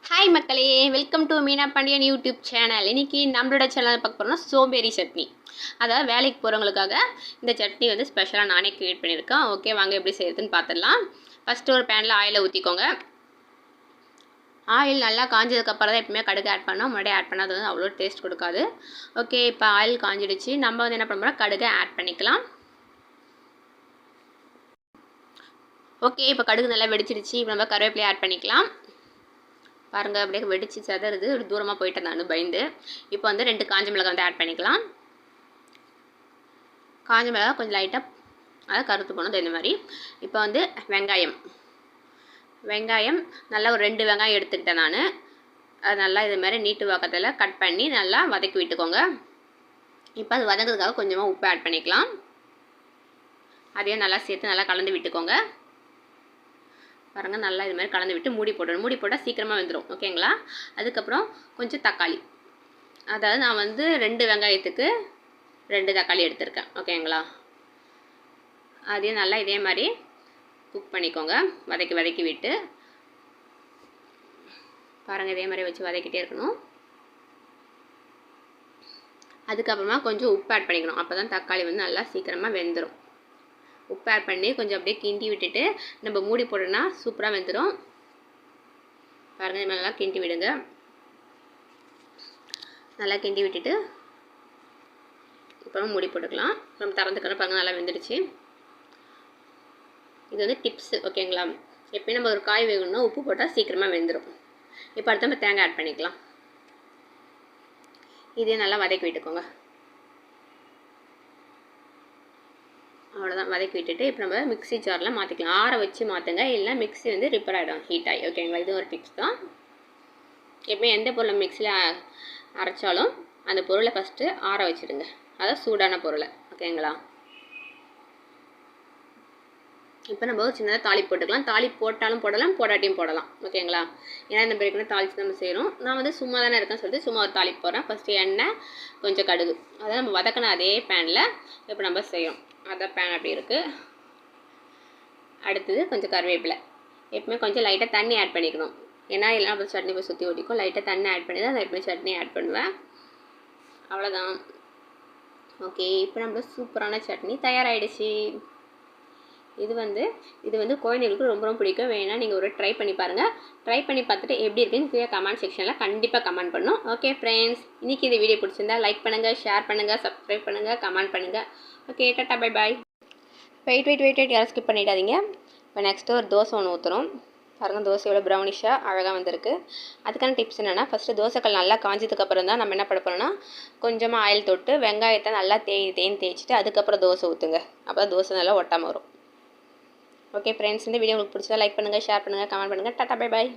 Hi மக்களே, welcome to Meena Pandian YouTube channel. இன்றைக்கி நம்மளோட சேனல் பார்க்க போகிறோம்னா சோம்பேறி சட்னி. அதாவது வேலைக்கு போகிறவங்களுக்காக இந்த சட்னி வந்து ஸ்பெஷலாக நானே க்ரியேட் பண்ணியிருக்கேன். ஓகே, வாங்க எப்படி செய்யறதுன்னு பார்த்துடலாம். ஃபஸ்ட்டு ஒரு பேனில் ஆயிலை ஊற்றிக்கோங்க. ஆயில் நல்லா காஞ்சதுக்கப்புறம் தான் எப்பவுமே கடுகு ஆட் பண்ணோம். முன்னாடி ஆட் பண்ணால் அது வந்து அவ்வளோ டேஸ்ட் கொடுக்காது. ஓகே, இப்போ ஆயில் காஞ்சிடுச்சு. நம்ம வந்து என்ன பண்ணுறோம், கடுகை ஆட் பண்ணிக்கலாம். ஓகே, இப்போ கடுகு நல்லா வெடிச்சிடுச்சு. இப்போ நம்ம கருவேப்பிலையை ஆட் பண்ணிக்கலாம். பாருங்கள், அப்படியே வெடிச்சு செதறுது. ஒரு தூரமாக போயிட்டு நான் பயந்து. இப்போ வந்து 2 காஞ்ச மிளகாய் வந்து ஆட் பண்ணிக்கலாம். காஞ்ச மிளகாய் கொஞ்சம் லைட்டாக அதை கருத்து போனது இந்த மாதிரி. இப்போ வந்து வெங்காயம் நல்லா ஒரு 2 வெங்காயம் எடுத்துக்கிட்டேன் நான். அது நல்லா இது மாதிரி நீட்டு வாக்கத்தில் கட் பண்ணி நல்லா வதக்கி விட்டுக்கோங்க. இப்போ அது வதங்கிறதுக்காக கொஞ்சமாக உப்பு ஆட் பண்ணிக்கலாம். அதையும் நல்லா சேர்த்து நல்லா கலந்து விட்டுக்கோங்க. பாருங்கள், நல்லா இது மாதிரி கலந்து விட்டு மூடி போடணும். மூடி போட்டால் சீக்கிரமாக வெந்துடும். ஓகேங்களா? அதுக்கப்புறம் கொஞ்சம் தக்காளி, அதாவது நான் வந்து 2 வெங்காயத்துக்கு 2 தக்காளி எடுத்திருக்கேன். ஓகேங்களா? அதையும் நல்லா இதே மாதிரி குக் பண்ணிக்கோங்க. வதக்கி விட்டு பாருங்கள், இதே மாதிரி வச்சு வதக்கிட்டே இருக்கணும். அதுக்கப்புறமா கொஞ்சம் உப்பு ஆட் பண்ணிக்கணும். அப்போ தான் தக்காளி வந்து நல்லா சீக்கிரமாக வெந்துடும். உப்பு ஆட் பண்ணி கொஞ்சம் அப்படியே கிண்டி விட்டுட்டு நம்ம மூடி போட்டோன்னா சூப்பராக வெந்துடும். பாருங்கள், இது நல்லா கிண்டி விடுங்க. நல்லா கிண்டி விட்டுட்டு அப்புறம் மூடி போட்டுக்கலாம். நம்ம திறந்துக்கணும். பாருங்கள், நல்லா வெந்துடுச்சு. இது வந்து டிப்ஸு. ஓகேங்களா? எப்பயும் நம்ம ஒரு காய் வேகணும்னா உப்பு போட்டால் சீக்கிரமாக வெந்துடும். இப்போ அடுத்து நம்ம தேங்காய் ஆட் பண்ணிக்கலாம். இதே நல்லா வதக்கி விட்டுக்கோங்க. அவ்வளோதான், வதக்கி விட்டுட்டு இப்போ நம்ம மிக்ஸி ஜாரில் மாற்றிக்கலாம். ஆற வச்சு மாற்றுங்க, இல்லைனா மிக்ஸி வந்து ரிப்பேர் ஆகிடும், ஹீட் ஆகி. ஓகேங்களா? இது ஒரு டிப்ஸ் தான். எப்போயும் எந்த பொருளை மிக்ஸியில் அரைச்சாலும் அந்த பொருளை ஃபஸ்ட்டு ஆற வச்சுடுங்க. அதாவது சூடான பொருளை. ஓகேங்களா? இப்போ நம்ம சின்னதாக தாளிப்பு போட்டுக்கலாம். தாளிப்பு போட்டாலும் போடலாம், போடாட்டியும் போடலாம். ஓகேங்களா? ஏன்னா இந்த பிறகு தாளித்து நம்ம செய்கிறோம். நான் வந்து சும்மா தானே இருக்கேன்னு சொல்லிட்டு சும்மா ஒரு தாளிப்பு போடுறேன். ஃபஸ்ட்டு எண்ணெய், கொஞ்சம் கடுகு, அதை நம்ம வதக்கின அதே பேனில் இப்போ நம்ம செய்கிறோம். அதான் பேன் அப்படி இருக்குது. அடுத்தது கொஞ்சம் கருவேப்பிலை. எப்பவுமே கொஞ்சம் லைட்டாக தண்ணி ஆட் பண்ணிக்கணும். ஏன்னா இல்லைனா அப்புறம் சட்னி போய் சுற்றி ஓட்டிக்கும். லைட்டாக தண்ணி ஆட் பண்ணி தான் நான் எப்பவுமே சட்னி ஆட் பண்ணுவேன். அவ்வளோதான். ஓகே, இப்போ நம்ம சூப்பரான சட்னி தயாராகிடுச்சு. இது வந்து குழந்தைங்களுக்கு ரொம்ப ரொம்ப பிடிக்கும். வேணா நீங்கள் ஒரு ட்ரை பண்ணி பாருங்கள். ட்ரை பண்ணி பார்த்துட்டு எப்படி இருக்குன்னு கீழே கமெண்ட் செக்ஷனில் கண்டிப்பாக கமெண்ட் பண்ணணும். ஓகே ஃப்ரெண்ட்ஸ், இன்றைக்கி இந்த வீடியோ பிடிச்சிருந்தா லைக் பண்ணுங்கள், ஷேர் பண்ணுங்கள், சப்ஸ்கிரைப் பண்ணுங்கள், கமெண்ட் பண்ணுங்கள். Okay, tata, bye bye. Wait யாரும் ஸ்கிப் பண்ணிடாதீங்க. இப்போ நெக்ஸ்ட்டு ஒரு தோசை ஒன்று ஊற்றுறோம். பாருங்கள், தோசை எவ்வளோ ப்ரௌனிஷாக அழகாக வந்திருக்கு. அதுக்கான டிப்ஸ் என்னென்னா, ஃபஸ்ட்டு தோசைக்கல் நல்லா காஞ்சதுக்கப்புறம் தான் நம்ம என்ன பண்ண போகிறோம்னா, கொஞ்சமாக ஆயில் தொட்டு வெங்காயத்தை நல்லா தேய்ச்சிட்டு அதுக்கப்புறம் தோசை ஊற்றுங்க. அப்போ தோசை நல்லா ஒட்டாமல் வரும். ஓகே ஃப்ரெண்ட்ஸ், இந்த வீடியோ உங்களுக்கு பிடிச்சதா லைக் பண்ணுங்கள், ஷேர் பண்ணுங்கள், கமெண்ட் பண்ணுங்கள். டாட்டா, பை பாய்.